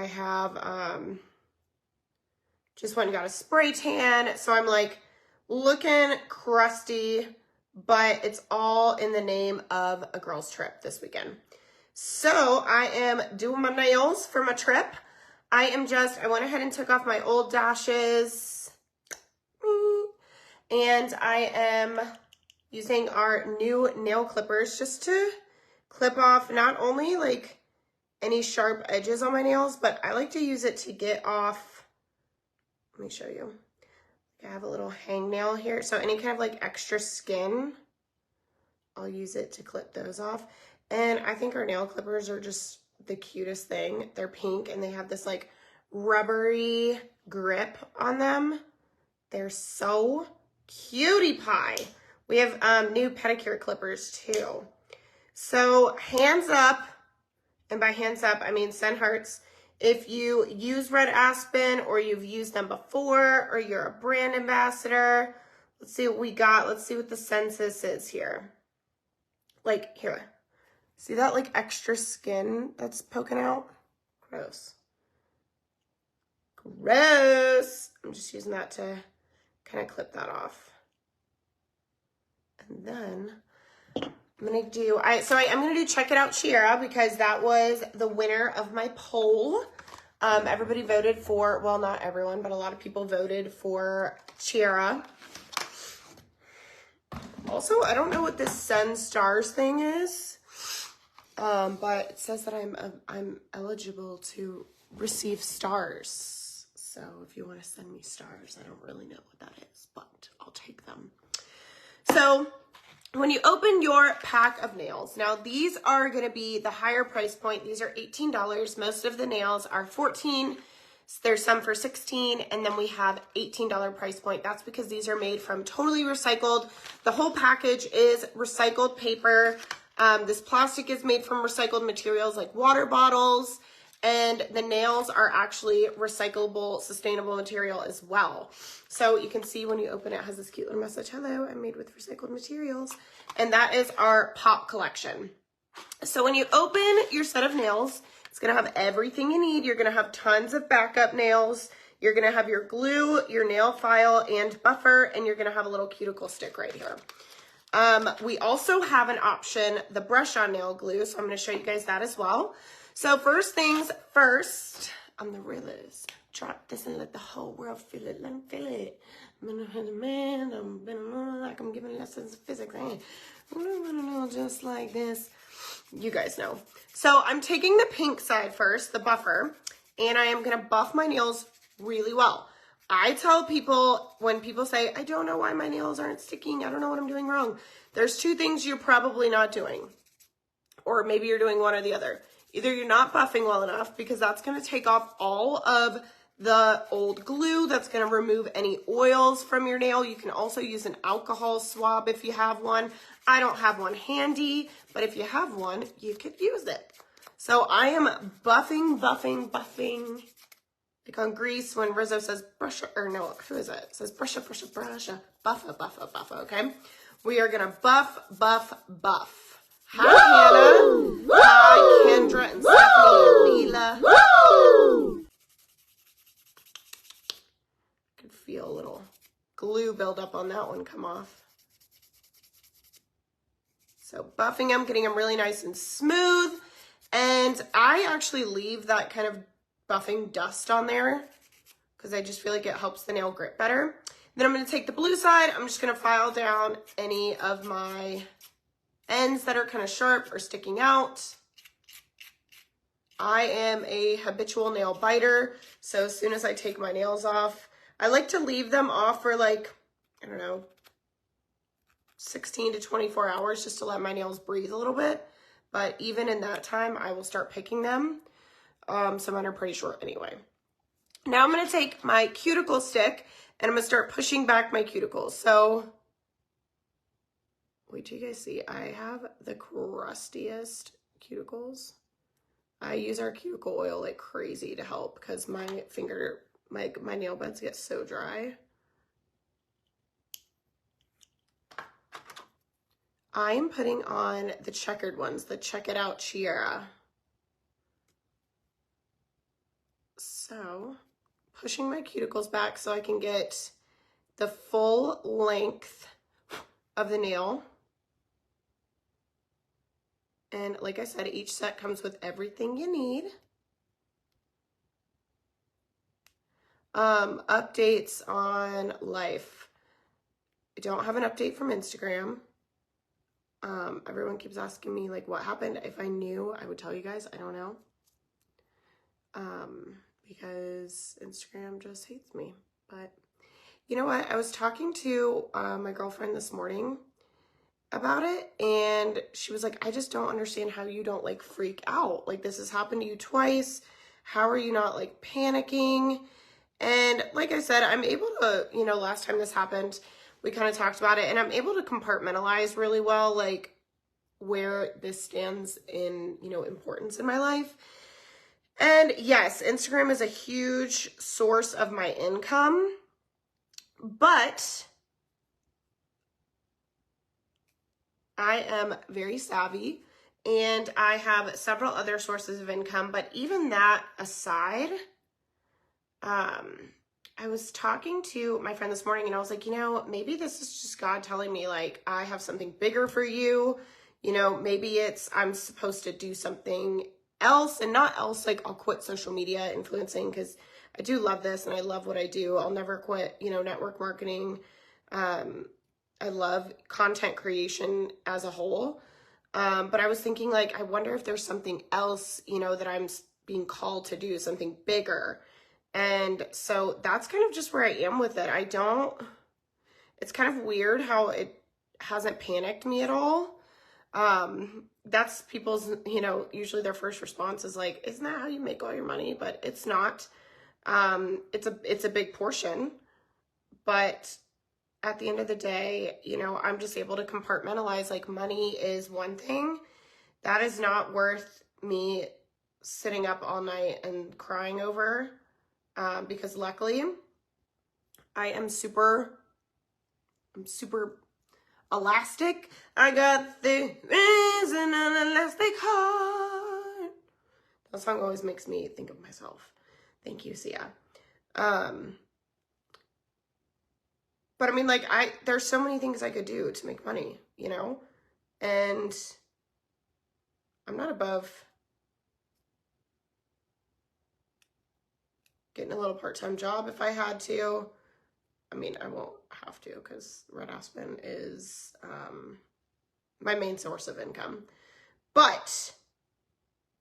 I have just went and got a spray tan. So I'm like looking crusty, but it's all in the name of a girls trip this weekend. So I am doing my nails for my trip. I went ahead and took off my old dashes. And I am using our new nail clippers just to clip off not only like any sharp edges on my nails, but I like to use it to get off, let me show you. I have a little hangnail here. So any kind of like extra skin, I'll use it to clip those off. And I think our nail clippers are just the cutest thing. They're pink and they have this like rubbery grip on them. They're so cutie pie. We have new pedicure clippers too. So hands up, and by hands up, I mean send hearts. If you use Red Aspen or you've used them before or you're a brand ambassador, let's see what we got. Let's see what the census is here. Like here, see that like extra skin that's poking out? Gross. Gross. I'm just using that to kind of clip that off. And then I'm gonna do, I'm gonna do Check It Out Chiara because that was the winner of my poll. Everybody voted for, well, not everyone, but a lot of people voted for Chiara. Also, I don't know what this send stars thing is, but it says that I'm eligible to receive stars. So if you want to send me stars, I don't really know what that is, but I'll take them. So when you open your pack of nails, now these are going to be the higher price point. These are $18. Most of the nails are $14. There's some for $16, and then we have $18 price point. That's because these are made from totally recycled. The whole package is recycled paper. This plastic is made from recycled materials like water bottles, and the nails are actually recyclable, sustainable material as well. So you can see when you open it, it has this cute little message. Hello, I'm made with recycled materials. And that is our pop collection. So when you open your set of nails, it's gonna have everything you need. You're gonna have tons of backup nails. You're gonna have your glue, your nail file, and buffer, and you're gonna have a little cuticle stick right here. We also have an option, the brush-on nail glue, so I'm gonna show you guys that as well. So first things first, I'm the realist. Drop this and let the whole world feel it. Let them feel it. Man, I'm giving lessons of physics. Just like this. You guys know. So I'm taking the pink side first, the buffer, and I am going to buff my nails really well. I tell people, when people say, I don't know why my nails aren't sticking, I don't know what I'm doing wrong. There's two things you're probably not doing. Or maybe you're doing one or the other. Either you're not buffing well enough, because that's going to take off all of the old glue. That's going to remove any oils from your nail. You can also use an alcohol swab if you have one. I don't have one handy, but if you have one, you could use it. So I am buffing. Like on Grease when Rizzo says brush, or no, who is it? It says brush, buffa, okay? We are going to buff. Hi, Hannah. Hi, Kendra and Stephanie and Leela. I could feel a little glue build up on that one come off. So buffing them, getting them really nice and smooth. And I actually leave that kind of buffing dust on there because I just feel like it helps the nail grip better. Then I'm going to take the blue side. I'm just going to file down any of my ends that are kind of sharp or sticking out. I am a habitual nail biter, so as soon as I take my nails off, I like to leave them off for like, I don't know, 16 to 24 hours just to let my nails breathe a little bit. But even in that time, I will start picking them. So mine are pretty short anyway. Now I'm going to take my cuticle stick and I'm going to start pushing back my cuticles. So wait till you guys see. I have the crustiest cuticles. I use our cuticle oil like crazy to help because my nail beds get so dry. I'm putting on the checkered ones, the Check It Out Chiara. So, pushing my cuticles back so I can get the full length of the nail. And like I said, each set comes with everything you need. Updates on life. I don't have an update from Instagram. Everyone keeps asking me like what happened. If I knew, I would tell you guys. I don't know. Because Instagram just hates me. But you know what? I was talking to my girlfriend this morning about it, and she was like, I just don't understand how you don't like freak out. Like, this has happened to you twice. How are you not like panicking? And like I said, I'm able to, you know, last time this happened, we kind of talked about it, and I'm able to compartmentalize really well, like where this stands in, you know, importance in my life. And yes, Instagram is a huge source of my income, but I am very savvy and I have several other sources of income. But even that aside, I was talking to my friend this morning and I was like, you know, maybe this is just God telling me like, I have something bigger for you. You know, maybe it's, I'm supposed to do something else, and not else, like I'll quit social media influencing, because I do love this and I love what I do. I'll never quit, you know, network marketing. I love content creation as a whole. But I was thinking like, I wonder if there's something else, you know, that I'm being called to do, something bigger. And so that's kind of just where I am with it. It's kind of weird how it hasn't panicked me at all. That's people's, you know, usually their first response is like, isn't that how you make all your money? But it's not. It's a big portion, but at the end of the day, you know, I'm just able to compartmentalize. Like, money is one thing that is not worth me sitting up all night and crying over, because luckily I'm super elastic. I got the reason an elastic heart. That song always makes me think of myself. Thank you, Sia. But I mean, like, there's so many things I could do to make money, you know? And I'm not above getting a little part-time job if I had to. I mean, I won't have to, because Red Aspen is my main source of income. But,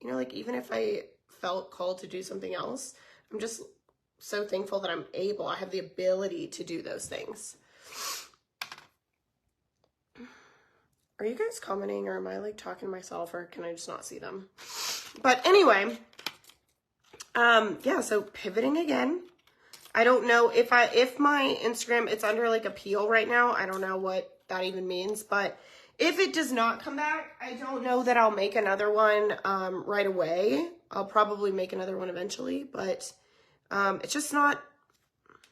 you know, like, even if I felt called to do something else, I'm just so thankful that I have the ability to do those things. Are you guys commenting, or am I like talking to myself, or can I just not see them? But anyway, yeah, so pivoting again. I don't know if my Instagram, it's under like appeal right now. I don't know what that even means, but if it does not come back, I don't know that I'll make another one right away. I'll probably make another one eventually, but it's just not,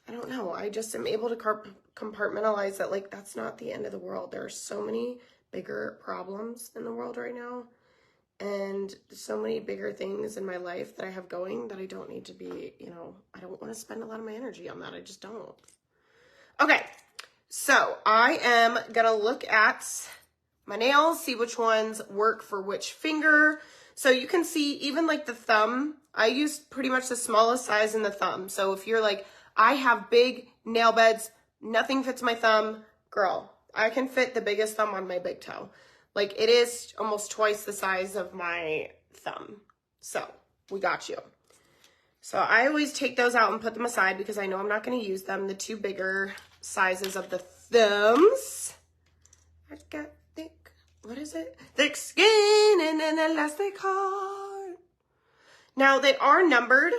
I don't know. I just am able to compartmentalize that, like, that's not the end of the world. There are so many bigger problems in the world right now, and so many bigger things in my life that I have going that I don't need to be, you know, I don't want to spend a lot of my energy on that. I just don't. Okay, so I am gonna look at my nails, see which ones work for which finger. So you can see even like the thumb, I use pretty much the smallest size in the thumb. So if you're like, I have big nail beds, nothing fits my thumb, girl, I can fit the biggest thumb on my big toe. Like, it is almost twice the size of my thumb. So we got you. So I always take those out and put them aside because I know I'm not going to use them. The two bigger sizes of the thumbs. I've got thick, what is it? Thick skin and an elastic heart. Now they are numbered.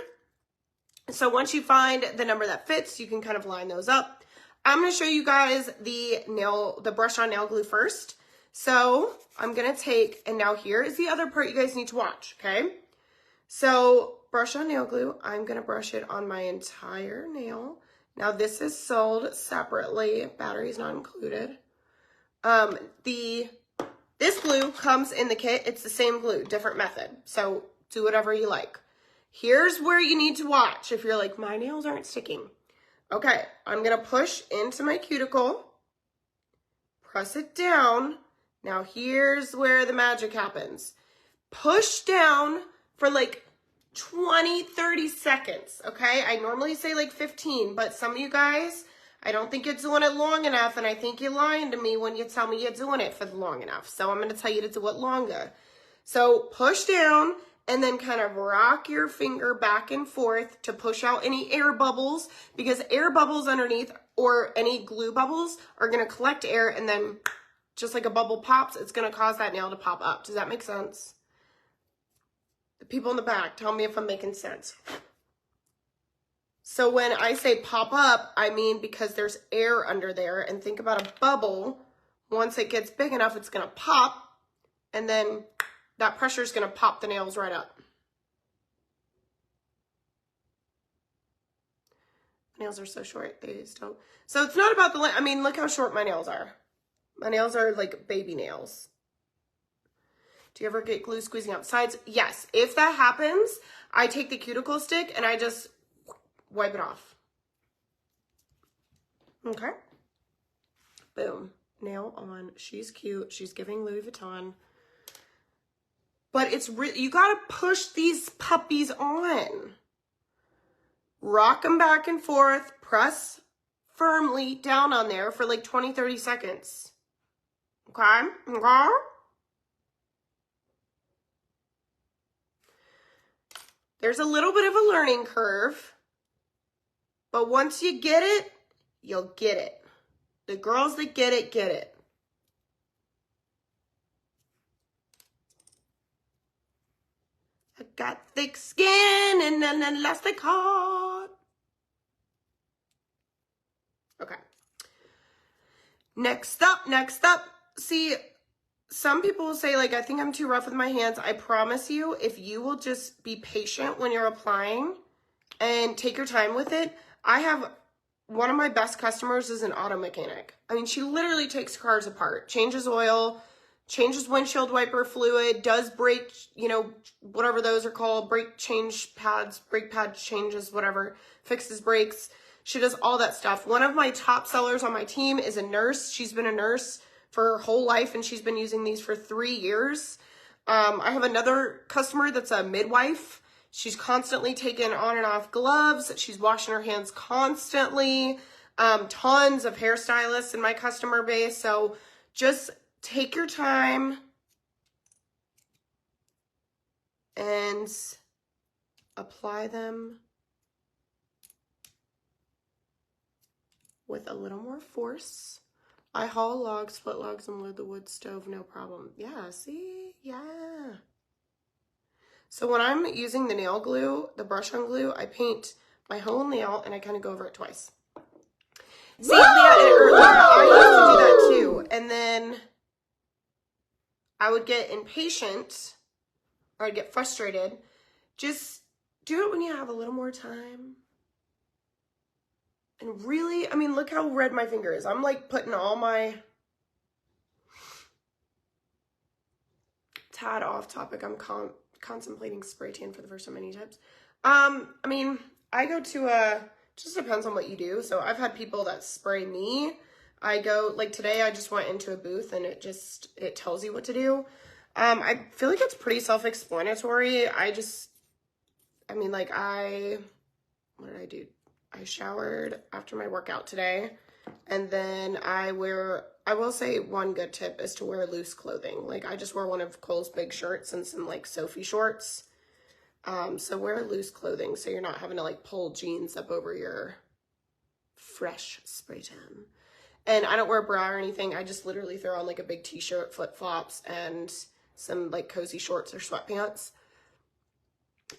So once you find the number that fits, you can kind of line those up. I'm going to show you guys the brush on nail glue first. So I'm going to take, and now here is the other part you guys need to watch, okay? So brush on nail glue, I'm going to brush it on my entire nail. Now this is sold separately, batteries not included. This glue comes in the kit. It's the same glue, different method. So do whatever you like. Here's where you need to watch if you're like, my nails aren't sticking. Okay, I'm gonna push into my cuticle, press it down. Now here's where the magic happens. Push down for like 20, 30 seconds, okay? I normally say like 15, but some of you guys, I don't think you're doing it long enough, and I think you're lying to me when you tell me you're doing it for long enough. So I'm gonna tell you to do it longer. So push down and then kind of rock your finger back and forth to push out any air bubbles, because air bubbles underneath or any glue bubbles are gonna collect air, and then just like a bubble pops, it's gonna cause that nail to pop up. Does that make sense? The people in the back, tell me if I'm making sense. So when I say pop up, I mean because there's air under there, and think about a bubble. Once it gets big enough, it's gonna pop, and then that pressure is gonna pop the nails right up. My nails are so short, they just don't. So it's not about the length. I mean, look how short my nails are. My nails are like baby nails. Do you ever get glue squeezing out sides? Yes. If that happens, I take the cuticle stick and I just wipe it off. Okay. Boom. Nail on. She's cute. She's giving Louis Vuitton. But it's you gotta push these puppies on. Rock them back and forth. Press firmly down on there for like 20, 30 seconds. Okay? Okay? There's a little bit of a learning curve, but once you get it, you'll get it. The girls that get it, get it. I got thick skin and an elastic heart. Okay. Next up. See, some people will say, like, I think I'm too rough with my hands. I promise you, if you will just be patient when you're applying and take your time with it. I have one of my best customers is an auto mechanic. I mean, she literally takes cars apart, changes oil, changes windshield wiper fluid, does brake, you know, whatever those are called, brake change pads, brake pad changes, whatever, fixes brakes. She does all that stuff. One of my top sellers on my team is a nurse. She's been a nurse for her whole life, and she's been using these for 3 years. I have another customer that's a midwife. She's constantly taking on and off gloves. She's washing her hands constantly. Tons of hairstylists in my customer base. So just take your time and apply them with a little more force. I haul logs, split logs, and load the wood stove, no problem. Yeah, see? Yeah. So when I'm using the nail glue, the brush on glue, I paint my whole nail and I kind of go over it twice. See, Leah, I used to do that too. And then I would get impatient or I'd get frustrated. Just do it when you have a little more time. And really, I mean, look how red my finger is. I'm like putting all my, tad off topic. I'm contemplating spray tan for the first time many times. I mean, I go to just depends on what you do. So I've had people that spray me. I go, like today, I just went into a booth and it tells you what to do. I feel like it's pretty self-explanatory. What did I do? I showered after my workout today, and then I will say one good tip is to wear loose clothing. Like I just wore one of Kohl's big shirts and some like Sophie shorts. So wear loose clothing so you're not having to like pull jeans up over your fresh spray tan. And I don't wear a bra or anything. I just literally throw on like a big t-shirt, flip-flops, and some like cozy shorts or sweatpants.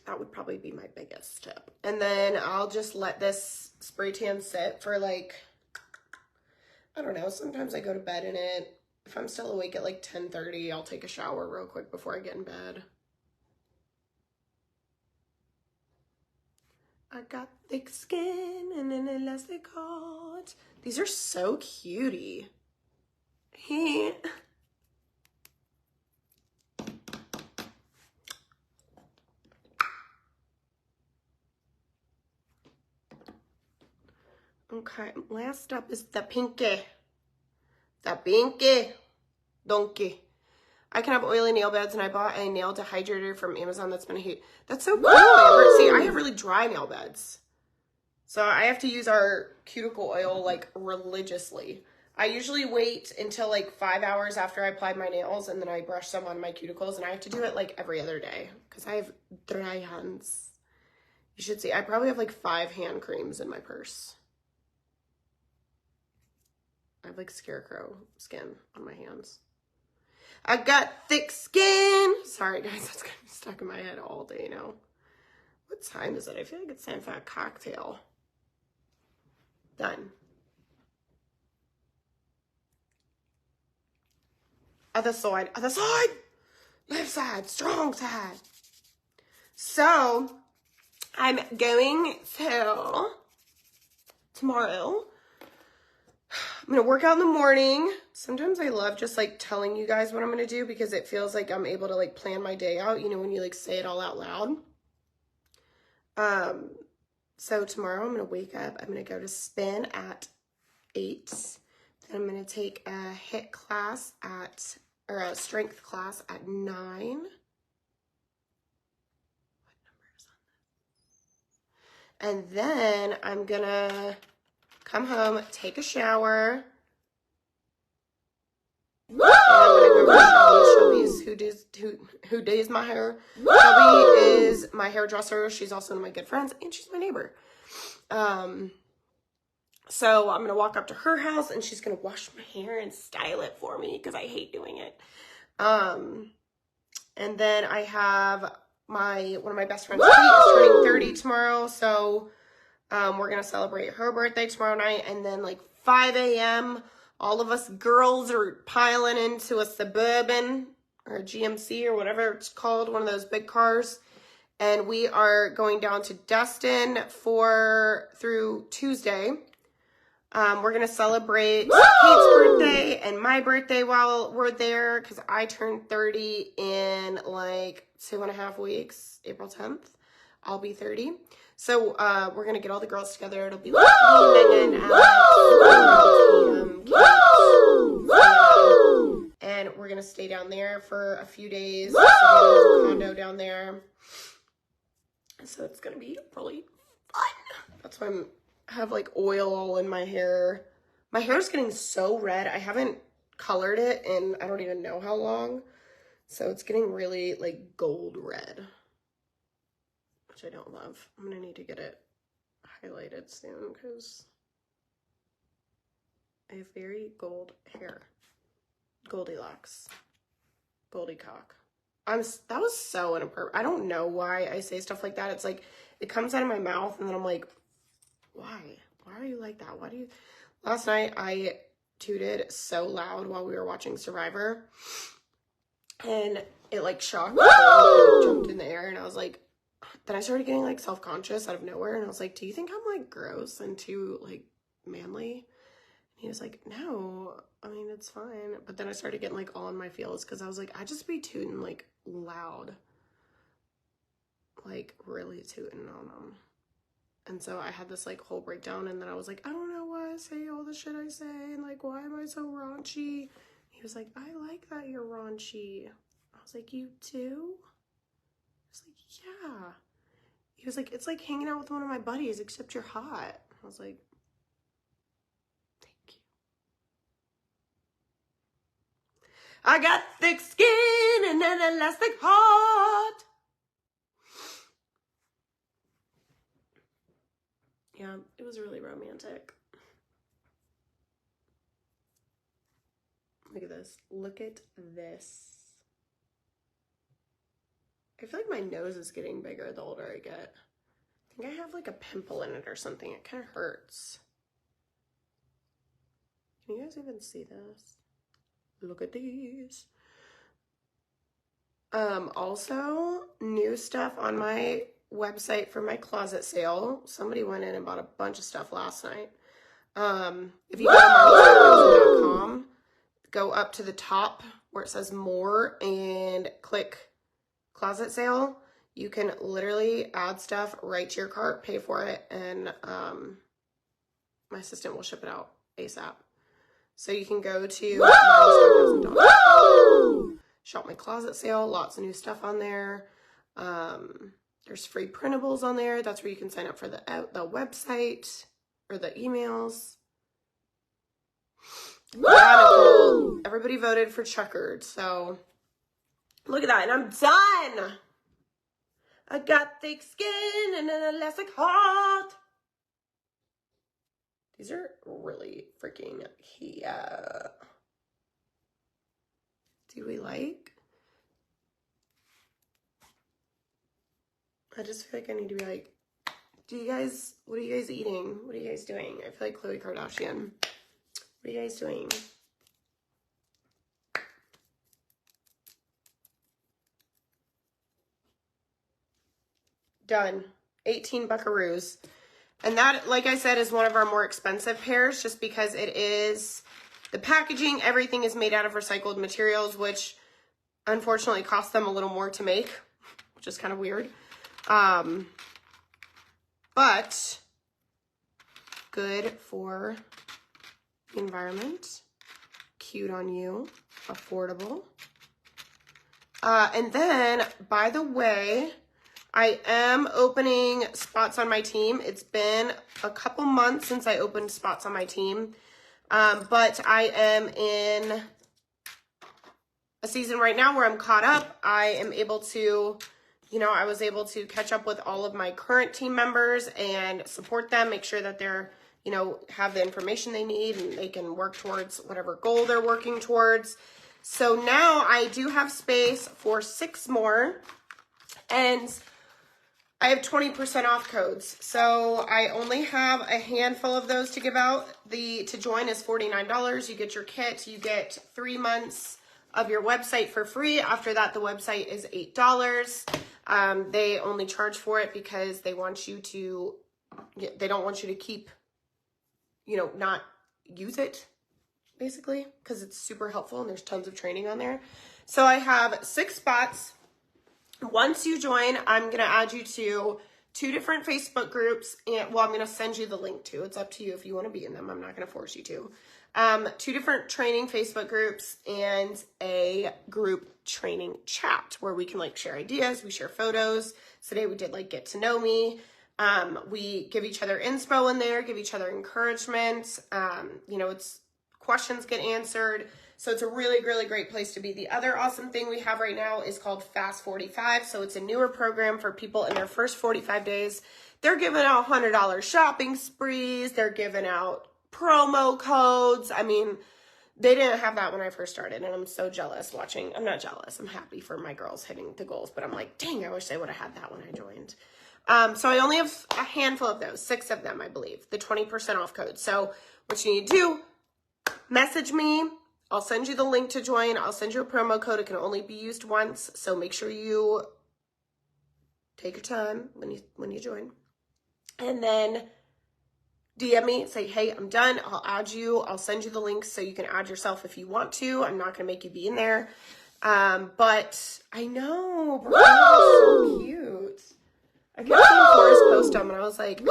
That would probably be my biggest tip. And then I'll just let this spray tan sit for like, I don't know, sometimes I go to bed in it. If I'm still awake at like 10:30, I'll take a shower real quick before I get in bed. I got thick skin and an elastic heart. These are so cutie. Okay, last up is the pinky. The pinky donkey. I can have oily nail beds, and I bought a nail dehydrator from Amazon that's been a hit. That's so cool, Amber. See, I have really dry nail beds. So I have to use our cuticle oil, like, religiously. I usually wait until, like, 5 hours after I applied my nails, and then I brush some on my cuticles, and I have to do it, like, every other day, because I have dry hands. You should see. I probably have, like, 5 hand creams in my purse. I have, like, scarecrow skin on my hands. I got thick skin. Sorry, guys. That's going to be stuck in my head all day now. What time is it? I feel like it's time for a cocktail. Done. Other side. Other side. Left side. Strong side. So, I'm going to tomorrow. I'm going to work out in the morning. Sometimes I love just like telling you guys what I'm going to do because it feels like I'm able to like plan my day out, you know, when you like say it all out loud. So tomorrow I'm going to wake up. I'm going to go to spin at 8. Then I'm going to take a HIIT class or a strength class at 9. What number is on this? And then I'm going to come home, take a shower. And I'm gonna go to Shelby's, who does my hair. Shelby is my hairdresser. She's also one of my good friends, and she's my neighbor. So I'm gonna walk up to her house, and she's gonna wash my hair and style it for me because I hate doing it. And then I have one of my best friends, Kate, is turning 30 tomorrow, so we're gonna celebrate her birthday tomorrow night, and then like 5 a.m. all of us girls are piling into a Suburban or a GMC or whatever it's called, one of those big cars. And we are going down to Destin through Tuesday. We're going to celebrate Kate's birthday and my birthday while we're there because I turned 30 in like 2.5 weeks, April 10th. I'll be 30. So we're going to get all the girls together. It'll be like me, Megan, Alex, Kate, and we're going to stay down there for a few days. So there's a condo down there. So it's going to be really fun. That's why I have like oil all in my hair. My hair's getting so red. I haven't colored it in I don't even know how long. So it's getting really like gold red, which I don't love. I'm going to need to get it highlighted soon because I have very gold hair. Goldilocks. Goldiecock. That was so inappropriate. I don't know why I say stuff like that. It's like, it comes out of my mouth and then I'm like, why? Why are you like that? Why do you? Last night I tooted so loud while we were watching Survivor and it like shocked me. It jumped in the air and I was like, then I started getting like self-conscious out of nowhere and I was like, do you think I'm like gross and too like manly? And he was like, no, I mean, it's fine. But then I started getting like all in my feels because I was like, I just be tooting like loud, like really tooting on them. And so I had this like whole breakdown and then I was like, I don't know why I say all the shit I say and like, why am I so raunchy? He was like, I like that you're raunchy. I was like, you too? I was like, yeah. He was like, it's like hanging out with one of my buddies, except you're hot. I was like, thank you. I got thick skin and an elastic heart. Yeah, it was really romantic. Look at this. Look at this. I feel like my nose is getting bigger the older I get. I think I have like a pimple in it or something. It kind of hurts. Can you guys even see this? Look at these. Also, new stuff on my website for my closet sale. Somebody went in and bought a bunch of stuff last night. If you go to marlysarkozy.com, go up to the top where it says more and click closet sale. You can literally add stuff right to your cart, pay for it, and my assistant will ship it out ASAP. So you can go to MileyStar.com, shop my closet sale, lots of new stuff on there. There's free printables on there. That's where you can sign up for the website or the emails. Radical. Everybody voted for checkered, so look at that, and I'm done. I got thick skin and an elastic heart. These are really freaking cute. Do we like? I just feel like I need to be like, what are you guys eating? What are you guys doing? I feel like Khloe Kardashian. What are you guys doing? Done. 18 buckaroos. And that, like I said, is one of our more expensive pairs just because it is, the packaging, everything is made out of recycled materials, which unfortunately costs them a little more to make, which is kind of weird. But good for the environment, cute on you, affordable. And then, by the way, I am opening spots on my team. It's been a couple months since I opened spots on my team, but I am in a season right now where I'm caught up. I am able to, I was able to catch up with all of my current team members and support them, make sure that they're, have the information they need and they can work towards whatever goal they're working towards. So now I do have space for 6 more, and I have 20% off codes. So I only have a handful of those to give out. To join is $49. You get your kit. You get 3 months of your website for free. After that, the website is $8. They only charge for it because they want you to, they don't want you to keep, not use it, basically, because it's super helpful and there's tons of training on there. So I have 6 spots. Once you join, I'm going to add you to 2 different Facebook groups, and I'm going to send you the link to. It's up to you if you want to be in them. I'm not going to force you to. 2 different training Facebook groups and a group training chat where we can share ideas, we share photos. Today we did get to know me. We give each other inspo in there, give each other encouragement. It's questions get answered. So it's a really, really great place to be. The other awesome thing we have right now is called Fast 45. So it's a newer program for people in their first 45 days. They're giving out $100 shopping sprees. They're giving out promo codes. I mean, they didn't have that when I first started, and I'm so jealous watching. I'm not jealous. I'm happy for my girls hitting the goals, but I'm like, dang, I wish they would have had that when I joined. So I only have a handful of those, 6 of them, I believe, the 20% off code. So what you need to do, message me. I'll send you the link to join. I'll send you a promo code. It can only be used once, so make sure you take your time when you join. And then DM me, say, hey, I'm done. I'll add you. I'll send you the links so you can add yourself if you want to. I'm not going to make you be in there. But I know, bro, so cute. I kept seeing Forrest post them, and I was like,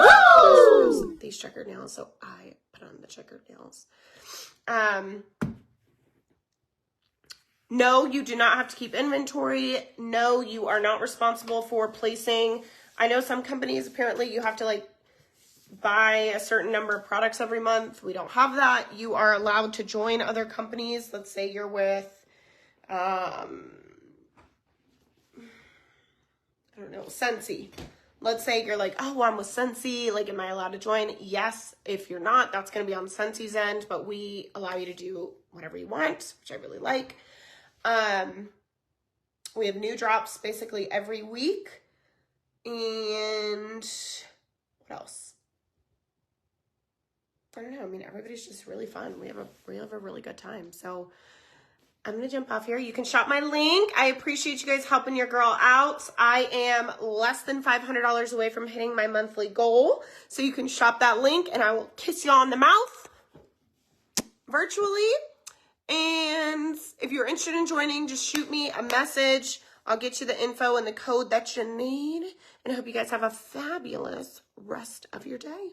these checkered nails, so I put on the checkered nails. No, you do not have to keep inventory. No, you are not responsible for placing. I know some companies, apparently, you have to buy a certain number of products every month. We don't have that. You are allowed to join other companies. Let's say you're with, I don't know, Scentsy. Let's say you're like, oh, I'm with Scentsy. Am I allowed to join? Yes. If you're not, that's going to be on Scentsy's end, but we allow you to do whatever you want, which I really like. We have new drops basically every week. And what else? I don't know. I mean, everybody's just really fun. We have a really good time. So I'm going to jump off here. You can shop my link. I appreciate you guys helping your girl out. I am less than $500 away from hitting my monthly goal. So you can shop that link, and I will kiss you on the mouth virtually. And if you're interested in joining, just shoot me a message. I'll get you the info and the code that you need. And I hope you guys have a fabulous rest of your day.